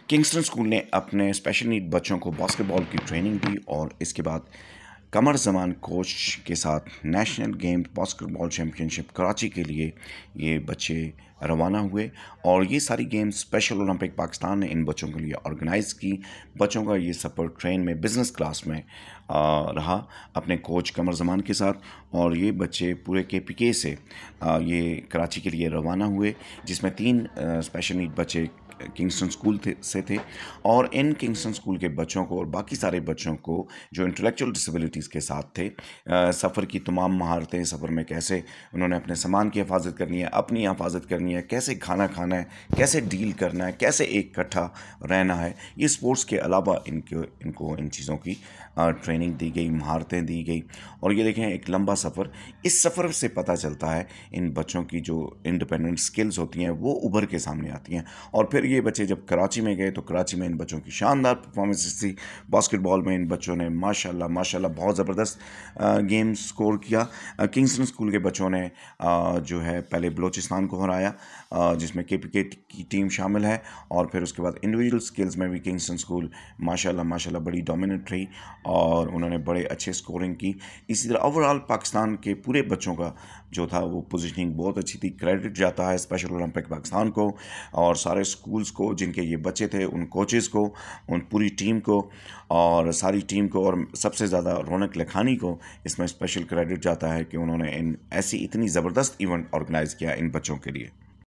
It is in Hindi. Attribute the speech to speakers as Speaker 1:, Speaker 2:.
Speaker 1: किंगस्टन स्कूल ने अपने स्पेशल नीड बच्चों को बास्केटबॉल की ट्रेनिंग दी और इसके बाद कमर जमान कोच के साथ national game basketball championship Karachi के लिए ये बच्चे रवाना हुए। और ये सारी गेम्स स्पेशल ओलंपिक पाकिस्तान ने इन बच्चों के लिए ऑर्गेनाइज़ की। बच्चों का ये सफ़र ट्रेन में बिज़नेस क्लास में रहा अपने कोच कमर जमान के साथ। और ये बच्चे पूरे KPK से ये कराची के लिए रवाना हुए, जिसमें 3 स्पेशल नीड बच्चे किंगस्टन स्कूल से थे। और इन किंगस्टन स्कूल के बच्चों को और बाकी सारे बच्चों को जो इंटेलेक्चुअल डिसेबिलिटीज़ के साथ थे, सफ़र की तमाम महारतें, सफ़र में कैसे उन्होंने अपने सामान की हिफाजत करनी है, अपनी हिफाजत करनी है, कैसे खाना खाना है, कैसे डील करना है, कैसे एक इकट्ठा रहना है, ये स्पोर्ट्स के अलावा इनको इन चीज़ों की ट्रेनिंग दी गई, महारतें दी गई। और ये देखें, एक लंबा सफ़र, इस सफ़र से पता चलता है इन बच्चों की जो इंडिपेंडेंट स्किल्स होती हैं वो उभर के सामने आती हैं। और फिर ये बच्चे जब कराची में गए तो कराची में इन बच्चों की शानदार परफॉर्मेंसेस थी। बास्केटबॉल में इन बच्चों ने माशाल्लाह बहुत ज़बरदस्त गेम स्कोर किया। किंगस्टन स्कूल के बच्चों ने जो है पहले बलूचिस्तान को हराया, जिसमें KPK की टीम शामिल है। और फिर उसके बाद इंडिविजुअल स्किल्स में भी किंगस्टन स्कूल माशाल्लाह बड़ी डोमिनेंट रही और उन्होंने बड़े अच्छे स्कोरिंग की। इसी तरह ओवरऑल पाकिस्तान के पूरे बच्चों का जो था वो पोजीशनिंग बहुत अच्छी थी। क्रेडिट जाता है स्पेशल ओलंपिक पाकिस्तान को और सारे स्कूल्स को जिनके ये बच्चे थे, उन कोचेस को, उन पूरी टीम को और सारी टीम को, और सबसे ज़्यादा रौनक लखानी को इसमें स्पेशल क्रेडिट जाता है कि उन्होंने इन ऐसी इतनी ज़बरदस्त इवेंट ऑर्गेनाइज़ किया इन बच्चों के लिए।